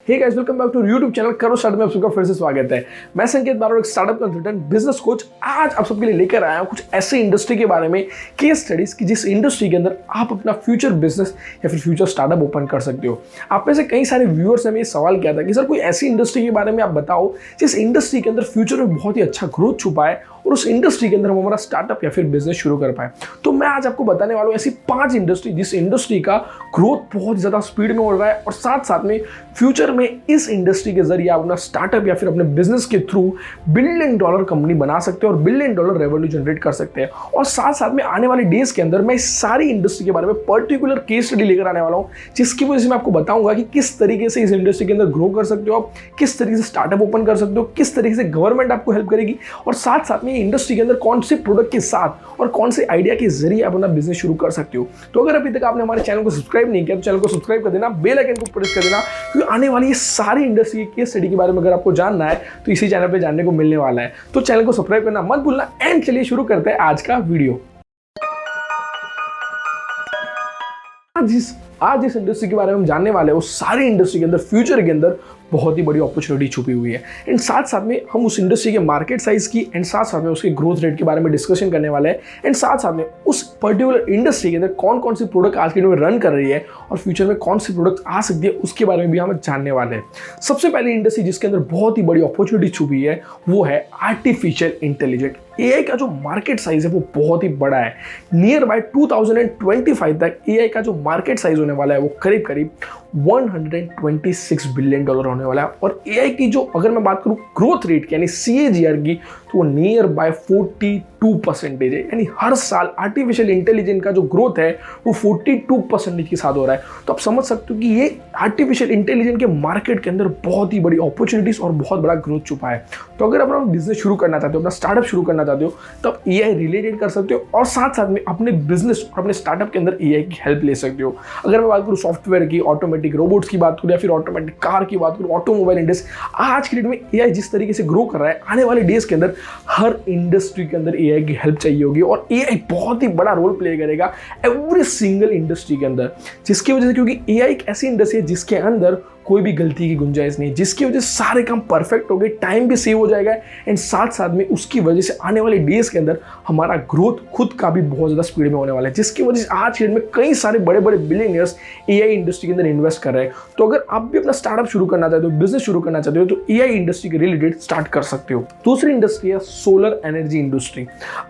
Hey guys, welcome back to YouTube channel Karo startup में आप सबका फिर से स्वागत है। मैं संकेत बारोड़, एक स्टार्टअप कंसल्टेंट, बिजनेस कोच। आज आप सबके लिए लेकर आया हूं कुछ ऐसे इंडस्ट्री के बारे में, केस स्टडीज की जिस इंडस्ट्री के अंदर आप अपना फ्यूचर बिजनेस या फिर फ्यूचर स्टार्टअप ओपन कर सकते हो। आप में से कई सारे व्यूअर्स ने ये सवाल किया था कि सर कोई ऐसी इंडस्ट्री के बारे में आप बताओ जिस इंडस्ट्री के अंदर फ्यूचर में बहुत ही अच्छा ग्रोथ छुपा है और उस इंडस्ट्री के अंदर हम हमारा स्टार्टअप या फिर बिजनेस शुरू कर पाए। तो मैं आज आपको बताने वाला हूं ऐसी 5 इंडस्ट्री जिस इंडस्ट्री का ग्रोथ बहुत ज़्यादा स्पीड में हो रहा है और साथ साथ में फ्यूचर में इस इंडस्ट्री के जरिए आप अपना स्टार्टअप या फिर अपने बिजनेस के थ्रू $1 बिलियन कंपनी बना सकते हो और $1 बिलियन रेवेन्यू जनरेट कर सकते हैं। और साथ साथ में आने वाले डेज के अंदर मैं इस सारी इंडस्ट्री के बारे में पर्टिकुलर केस स्टडी लेकर आने वाला हूं, जिसकी वजह से मैं आपको बताऊंगा कि किस तरीके से इस इंडस्ट्री के अंदर ग्रो कर सकते हो आप, किस तरीके से स्टार्टअप ओपन कर सकते हो, किस तरीके से गवर्नमेंट आपको हेल्प करेगी और साथ साथ में इंडस्ट्री के अंदर कौन से प्रोडक्ट के साथ और कौन से आइडिया के जरिए आप अपना बिजनेस शुरू कर सकते हो। तो अगर अभी तक आपने हमारे चैनल को सब्सक्राइब नहीं किया तो चैनल को सब्सक्राइब कर देना, बेल आइकन को प्रेस कर देना, क्योंकि आने वाली ये सारी इंडस्ट्री की केस स्टडी के बारे में अगर आपको जानना है तो इसी चैनल पे जानने को मिलने वाला है। तो चैनल को सब्सक्राइब करना मत भूलना। एंड चलिए शुरू करते हैं आज का वीडियो। आज जिस इंडस्ट्री के बारे में हम जानने वाले हैं वो सारी इंडस्ट्री के अंदर फ्यूचर के अंदर बहुत ही बड़ी अपॉर्चुनिटी छुपी हुई है। एंड साथ साथ में हम उस इंडस्ट्री के मार्केट साइज की एंड साथ साथ में उसके ग्रोथ रेट के बारे में डिस्कशन करने वाले हैं। एंड साथ साथ में उस पर्टिकुलर इंडस्ट्री के अंदर कौन कौन सी प्रोडक्ट आज के डेट में रन कर रही है और फ्यूचर में कौन सी प्रोडक्ट आ सकती है उसके बारे में भी हम जानने वाले हैं। सबसे पहली इंडस्ट्री जिसके अंदर बहुत ही बड़ी अपॉर्चुनिटी छुपी है वो है आर्टिफिशियल इंटेलिजेंट। एआई का जो मार्केट साइज है वो बहुत ही बड़ा है। नियर बाय 2025 तक एआई का जो मार्केट साइज होने वाला है वो करीब करीब $126 बिलियन होने वाला है। और एआई की जो अगर मैं बात करूं ग्रोथ रेट की यानी CAGR की, तो वो नियर बाय 42% है। यानी हर साल आर्टिफिशियल इंटेलिजेंस का जो ग्रोथ है वो 42% के साथ हो रहा है। तो आप समझ सकते हो कि ये आर्टिफिशियल इंटेलिजेंस के मार्केट के अंदर बहुत ही बड़ी अपॉर्चुनिटीज और बहुत बड़ा ग्रोथ छुपा है। तो अगर आप अपना बिजनेस शुरू करना चाहते हो, अपना स्टार्टअप शुरू करना चाहते हो, तो आप एआई रिलेटेड कर सकते हो और साथ साथ में अपने बिजनेस और अपने स्टार्टअप के अंदर एआई की हेल्प ले सकते हो। अगर मैं बात करूँ सॉफ्टवेयर की, ऑटोमेटिक रोबोट्स की बात करूँ या फिर ऑटोमेटिक कार की बात करूँ, ऑटोमोबाइल इंडस्ट्री, आज के डेट में एआई जिस तरीके से ग्रो कर रहा है, आने वाले डेज के अंदर हर इंडस्ट्री के अंदर एआई की हेल्प चाहिए होगी और एआई बहुत ही बड़ा रोल प्ले करेगा एवरी सिंगल इंडस्ट्री के अंदर। जिसकी वजह से, क्योंकि एआई एक ऐसी इंडस्ट्री है जिसके अंदर कोई भी गलती की गुंजाइश नहीं, जिसकी वजह से सारे काम परफेक्ट हो गए, टाइम भी सेव हो जाएगा एंड साथ साथ में उसकी वजह से आने वाले डेज के अंदर हमारा ग्रोथ खुद का भी बहुत ज़्यादा स्पीड में होने वाला है। जिसकी वजह से आज के डेट में कई सारे बड़े बड़े बिलियनियर्स एआई इंडस्ट्री के अंदर इन्वेस्ट कर रहे हैं। तो अगर आप भी अपना स्टार्टअप शुरू करना चाहते हो, बिजनेस शुरू करना चाहते हो, तो एआई इंडस्ट्री के रिलेटेड स्टार्ट कर सकते हो। दूसरी इंडस्ट्री है सोलर एनर्जी इंडस्ट्री।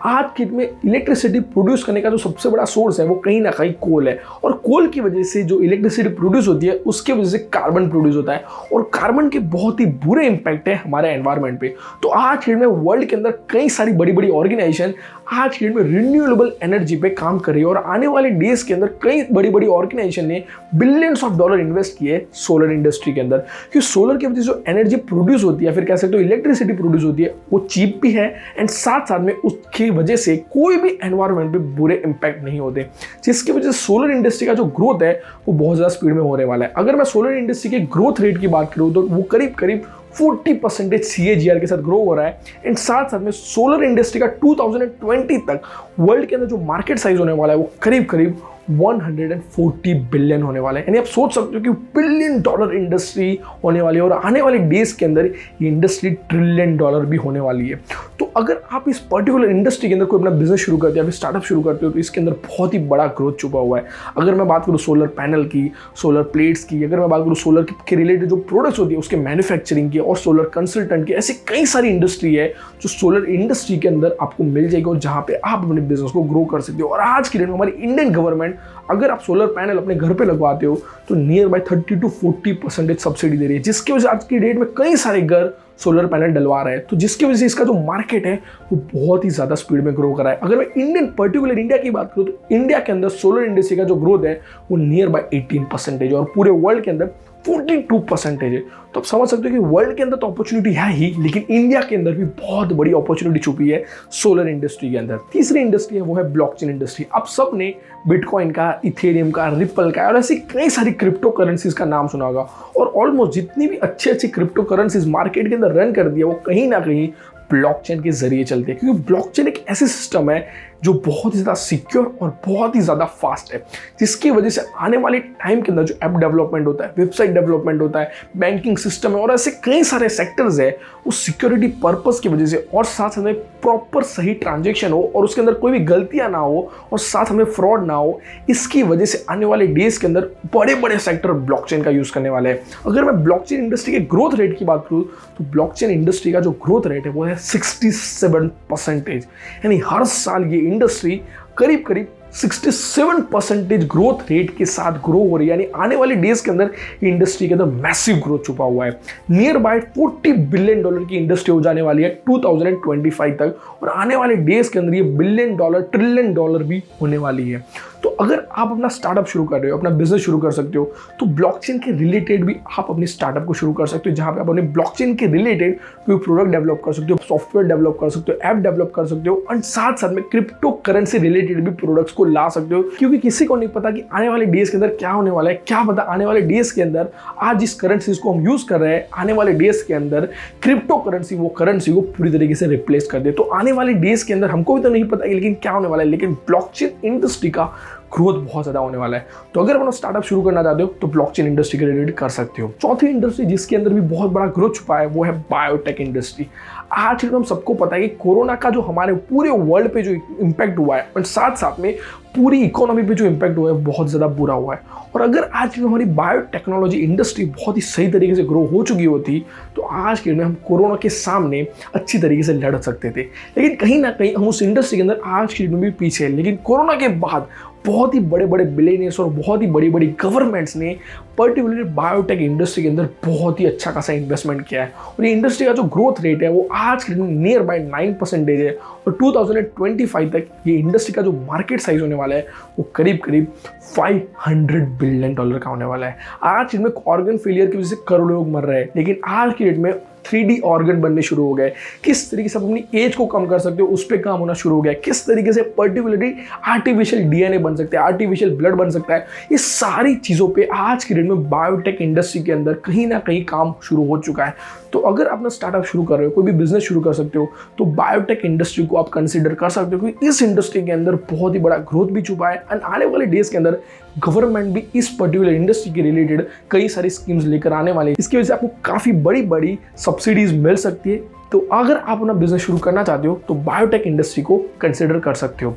आज के डेट में इलेक्ट्रिसिटी प्रोड्यूस करने का जो सबसे बड़ा सोर्स है वो कहीं ना कहीं कोल है और कोल की वजह से जो इलेक्ट्रिसिटी प्रोड्यूस होती है उसकी वजह से कार्बन प्रोड्यूस होता है और कार्बन के बहुत ही बुरे इंपैक्ट है हमारे एनवायरनमेंट पे। तो आज के डेट में वर्ल्ड के अंदर कई सारी बड़ी बड़ी ऑर्गेनाइजेशन आज के डेट में रिन्यूएबल एनर्जी पे काम कर रही है और आने वाले डेज के अंदर कई बड़ी बड़ी ऑर्गेनाइजेशन ने बिलियंस ऑफ डॉलर इन्वेस्ट किए सोलर इंडस्ट्री के अंदर। क्योंकि सोलर की वजह से जो एनर्जी प्रोड्यूस होती है, फिर कह सकते हो इलेक्ट्रिसिटी प्रोड्यूस होती है, वो चीप भी है एंड साथ साथ में उसकी वजह से कोई भी एनवायरनमेंट पे बुरे इंपैक्ट नहीं होते। जिसकी वजह से सोलर इंडस्ट्री का जो ग्रोथ है वो बहुत ज़्यादा स्पीड में होने वाला है। अगर मैं सोलर इंडस्ट्री के ग्रोथ रेट की बात करूँ तो वो करीब करीब 40% CAGR के साथ ग्रो हो रहा है एंड साथ साथ में सोलर इंडस्ट्री का 2020 तक वर्ल्ड के अंदर जो मार्केट साइज होने वाला है वो करीब करीब 140 बिलियन होने वाला है। यानी आप सोच सकते हो कि $1 बिलियन इंडस्ट्री होने वाली है और आने वाले डेज के अंदर ये इंडस्ट्री $1 ट्रिलियन भी होने वाली है। तो अगर आप इस पर्टिकुलर इंडस्ट्री के अंदर कोई अपना बिजनेस शुरू करते हो या फिर स्टार्टअप शुरू करते हो तो इसके अंदर बहुत ही बड़ा ग्रोथ छुपा हुआ है। अगर मैं बात करूँ सोलर पैनल की, सोलर प्लेट्स की, अगर मैं बात करूँ सोलर के रिलेटेड जो प्रोडक्ट्स होती है उसके मैन्युफैक्चरिंग की और सोलर कंसल्टेंट की, ऐसी कई सारी इंडस्ट्री है जो सोलर इंडस्ट्री के अंदर आपको मिल जाएगी और जहाँ पे आप अपने बिजनेस को ग्रो कर सकते हो। और आज की डेट में हमारी इंडियन गवर्नमेंट अगर आप सोलर पैनल अपने घर पे लगवाते हो तो नियर बाय 30 to 40% सब्सिडी दे रही है, जिसकी वजह से आज की डेट में कई सारे घर सोलर पैनल डलवा रहे हैं। तो जिसकी वजह से इसका जो मार्केट है वो बहुत ही ज़्यादा स्पीड में ग्रो कर रहा है। अगर मैं पर्टिकुलर इंडिया की बात करूँ तो इंडिया के अंदर सोलर इंडस्ट्री का जो ग्रोथ है वो नियर बाय 18% और पूरे वर्ल्ड के अंदर 42% है। तो आप समझ सकते हो कि वर्ल्ड के अंदर तो अपॉर्चुनिटी है ही, लेकिन इंडिया के अंदर भी बहुत बड़ी अपॉर्चुनिटी छुपी है सोलर इंडस्ट्री के अंदर। तीसरी इंडस्ट्री है वो है ब्लॉकचेन इंडस्ट्री। आप सब ने बिटकॉइन का, इथेरियम का, रिपल का और ऐसी कई सारी क्रिप्टो करेंसीज का नाम सुना होगा और ऑलमोस्ट जितनी भी अच्छी अच्छी क्रिप्टो करेंसीज मार्केट के अंदर रन कर दिया वो कहीं ना कहीं ब्लॉकचेन के जरिए चलते हैं। क्योंकि ब्लॉकचेन एक ऐसे सिस्टम है जो बहुत ही ज़्यादा सिक्योर और बहुत ही ज़्यादा फास्ट है, जिसकी वजह से आने वाले टाइम के अंदर जो ऐप डेवलपमेंट होता है, वेबसाइट डेवलपमेंट होता है, बैंकिंग सिस्टम है और ऐसे कई सारे सेक्टर्स है, उस सिक्योरिटी पर्पस की वजह से और साथ में प्रॉपर सही ट्रांजेक्शन हो और उसके अंदर कोई भी गलतियां ना हो और साथ में फ्रॉड ना हो, इसकी वजह से आने वाले डेज के अंदर बड़े बड़े सेक्टर ब्लॉकचेन का यूज़ करने वाले हैं। अगर मैं ब्लॉकचेन इंडस्ट्री के ग्रोथ रेट की बात करूँ तो ब्लॉकचेन इंडस्ट्री का जो ग्रोथ रेट है वो है 67%। यानी हर साल ये इंडस्ट्री करीब करीब 67% ग्रोथ रेट के साथ ग्रो हो रही है। यानी आने वाले डेज के अंदर इंडस्ट्री के अंदर मैसिव ग्रोथ छुपा हुआ है। नियर बाय $40 बिलियन की इंडस्ट्री हो जाने वाली है 2025 तक, और आने वाले डेज के अंदर ये $1 बिलियन ट्रिलियन भी होने वाली है। तो अगर आप अपना स्टार्टअप शुरू कर रहे हो, अपना बिजनेस शुरू कर सकते हो, तो ब्लॉकचेन के रिलेटेड भी आप अपने स्टार्टअप को शुरू कर सकते हो, जहां पे आप अपने ब्लॉकचेन के रिलेटेड कोई प्रोडक्ट डेवलप कर सकते हो, सॉफ्टवेयर डेवलप कर सकते हो, ऐप डेवलप कर सकते हो, और साथ साथ में क्रिप्टो करेंसी रिलेटेड भी प्रोडक्ट्स को ला सकते हो। क्योंकि किसी को नहीं पता कि आने वाले डेज के अंदर क्या होने वाला है, क्या पता आने वाले डेज के अंदर आज जिस करेंसीज को हम यूज कर रहे हैं, आने वाले डेज के अंदर क्रिप्टो करेंसी वो करेंसी को पूरी तरीके से रिप्लेस कर दे। तो आने वाले डेज के अंदर हमको भी तो नहीं पता लेकिन क्या होने वाला है, लेकिन ब्लॉकचेन इंडस्ट्री का ग्रोथ बहुत ज़्यादा होने वाला है। तो अगर अपना स्टार्टअप शुरू करना चाहते हो तो ब्लॉकचेन इंडस्ट्री के रिलेटेड कर सकते हो। चौथी इंडस्ट्री जिसके अंदर भी बहुत बड़ा ग्रोथ छुपा है वो है बायोटेक इंडस्ट्री। आज हम सबको पता है कि कोरोना का जो हमारे पूरे वर्ल्ड पे जो इम्पैक्ट हुआ है और साथ साथ में पूरी इकोनॉमी पे जो इम्पैक्ट हुआ है बहुत ज़्यादा बुरा हुआ है। और अगर आज हमारी बायोटेक्नोलॉजी इंडस्ट्री बहुत ही सही तरीके से ग्रो हो चुकी होती तो आज के दिन में हम कोरोना के सामने अच्छी तरीके से लड़ सकते थे। लेकिन कहीं ना कहीं हम उस इंडस्ट्री के अंदर आज के दिन में भी पीछे हैं। लेकिन कोरोना के बाद बहुत ही बड़े बड़े बिलियनियर्स और बहुत ही बड़ी बड़ी गवर्नमेंट्स ने पर्टिकुलरली बायोटेक इंडस्ट्री के अंदर बहुत ही अच्छा खासा इन्वेस्टमेंट किया है। और ये इंडस्ट्री का जो ग्रोथ रेट है वो आज के दिन में नियर बाय 9% है। और 2025 तक ये इंडस्ट्री का जो मार्केट साइज होने वाला है वो करीब करीब $500 बिलियन का होने वाला है। आज इनमें ऑर्गन फेलियर की वजह से करोड़ों लोग मर रहे हैं, लेकिन आज के डेट में 3D ऑर्गन बनने शुरू हो गए। किस तरीके से आप अपनी एज को कम कर सकते हो उस पर काम होना शुरू हो गया। किस तरीके से पर्टिकुलरली आर्टिफिशियल DNA बन सकते हैं, आर्टिफिशियल ब्लड बन सकता है, ये सारी चीज़ों पे आज के डेट में बायोटेक इंडस्ट्री के अंदर कहीं ना कहीं काम शुरू हो चुका है। तो अगर अपना स्टार्टअप शुरू कर रहे हो, कोई भी बिजनेस शुरू कर सकते हो, तो बायोटेक इंडस्ट्री को आप कंसिडर कर सकते हो, क्योंकि इस इंडस्ट्री के अंदर बहुत ही बड़ा ग्रोथ भी छुपा है। एंड आने वाले डेज के अंदर गवर्नमेंट भी इस पर्टिकुलर इंडस्ट्री के रिलेटेड कई सारी स्कीम्स लेकर आने वाले हैं। इसकी वजह से आपको काफ़ी बड़ी बड़ी सब्सिडीज मिल सकती है। तो अगर आप अपना बिजनेस शुरू करना चाहते हो तो बायोटेक इंडस्ट्री को कंसिडर कर सकते हो।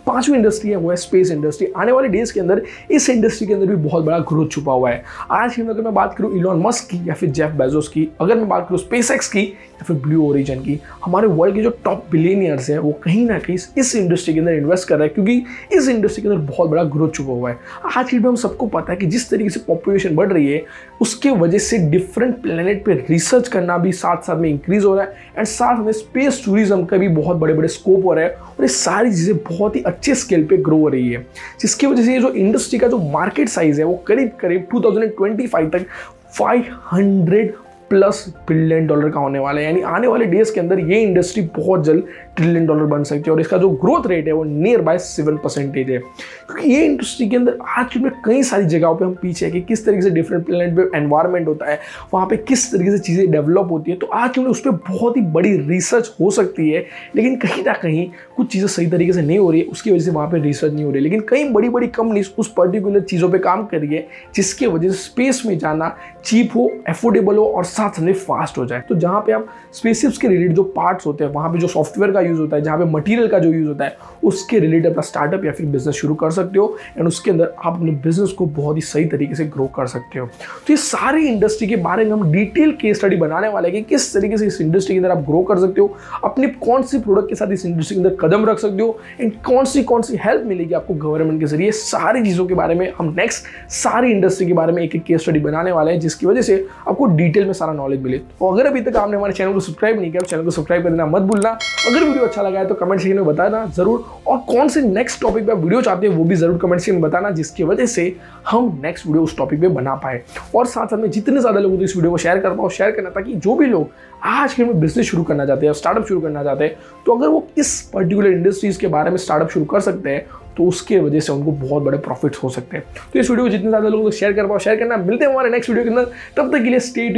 पांचवी इंडस्ट्री है वो है स्पेस इंडस्ट्री। आने वाले डेज के अंदर इस इंडस्ट्री के अंदर भी बहुत बड़ा ग्रोथ छुपा हुआ है। आज की अगर मैं बात करूं इलॉन मस्क की या फिर जेफ बेजोस की, अगर मैं बात करूं स्पेसएक्स की या फिर ब्लू ओरिजिन की, हमारे वर्ल्ड के जो टॉप बिलियनियर्स हैं वो कहीं ना कहीं इस इंडस्ट्री के अंदर इन्वेस्ट कर रहे हैं, क्योंकि इस इंडस्ट्री के अंदर बहुत बड़ा ग्रोथ छुपा हुआ है। आज की हम सबको पता है कि जिस तरीके से पॉपुलेशन बढ़ रही है उसके वजह से डिफरेंट प्लेनेट पे रिसर्च करना भी साथ साथ में इंक्रीज हो रहा है। एंड साथ में स्पेस टूरिज्म का भी बहुत बड़े बड़े स्कोप हो रहा है और ये सारी चीज़ें बहुत ही अच्छे स्केल पे ग्रो हो रही है, जिसकी वजह से ये जो इंडस्ट्री का जो मार्केट साइज है वो करीब करीब 2025 तक $500+ बिलियन का होने वाला है। यानी आने वाले डेज के अंदर ये इंडस्ट्री बहुत जल्द $1 ट्रिलियन बन सकती है। और इसका जो ग्रोथ रेट है वो नियर बाय 7% है, क्योंकि ये इंडस्ट्री के अंदर आज में कई सारी जगहों पे हम पीछे हैं कि किस तरीके से डिफरेंट प्लेनेट पे एनवायरनमेंट होता है, वहाँ पे किस तरीके से चीज़ें डेवलप होती है। तो आज में उस पर बहुत ही बड़ी रिसर्च हो सकती है, लेकिन कहीं ना कहीं कुछ चीज़ें सही तरीके से नहीं हो रही है, उसकी वजह से वहाँ पर रिसर्च नहीं हो रही है। लेकिन कई बड़ी बड़ी कंपनीज उस पर्टिकुलर चीज़ों पर काम कर रही है, जिसकी वजह से स्पेस में जाना चीप हो, एफोर्डेबल हो और साथ में फास्ट हो जाए। तो जहाँ पे आप स्पेसशिप्स के रिलेटेड जो पार्ट्स होते हैं, वहाँ पे जो सॉफ्टवेयर का यूज़ होता है, जहाँ पे मटेरियल का जो यूज़ होता है, उसके रिलेटेड अपना स्टार्टअप या फिर बिजनेस शुरू कर सकते हो। एंड उसके अंदर आप अपने बिजनेस को बहुत ही सही तरीके से ग्रो कर सकते हो। तो ये सारी इंडस्ट्री के बारे में हम डिटेल केस स्टडी बनाने वाले हैं कि किस तरीके से इस इंडस्ट्री के अंदर आप ग्रो कर सकते हो, अपने कौन सी प्रोडक्ट के साथ इस इंडस्ट्री के अंदर कदम रख सकते हो, एंड कौन सी हेल्प मिलेगी आपको गवर्नमेंट के जरिए। सारी चीज़ों के बारे में हम नेक्स्ट सारी इंडस्ट्री के बारे में एक एक केस स्टडी बनाने वाले हैं, जिसकी वजह से आपको डिटेल में सारा नॉलेज मिले। तो अगर अभी तक आपने हमारे चैनल को सब्सक्राइब नहीं किया तो चैनल को सब्सक्राइब कर देना मत भूलना। अगर वीडियो अच्छा लगा है तो कमेंट सेक्शन में बताना जरूर, और कौन से नेक्स्ट टॉपिक पे आप वीडियो चाहते हैं वो भी जरूर कमेंट सेक्शन में बताना, जिसकी वजह से हम नेक्स्ट वीडियो उस टॉपिक पे बना पाए। और साथ साथ में जितने ज़्यादा लोगों को इस वीडियो को शेयर कर पाओ, शेयर करना, ताकि जो भी लोग आज के में बिजनेस शुरू करना चाहते हैं, स्टार्टअप शुरू करना चाहते हैं, तो अगर वो इस पर्टिकुलर इंडस्ट्रीज के बारे में स्टार्टअप शुरू कर सकते हैं तो उसके वजह से उनको बहुत बड़े प्रॉफिट्स हो सकते हैं। तो इस वीडियो को जितने ज़्यादा लोगों को शेयर कर पाओ, शेयर करना। मिलते हैं हमारे नेक्स्ट वीडियो के अंदर, तब तक के लिए स्टे ट्यून्ड।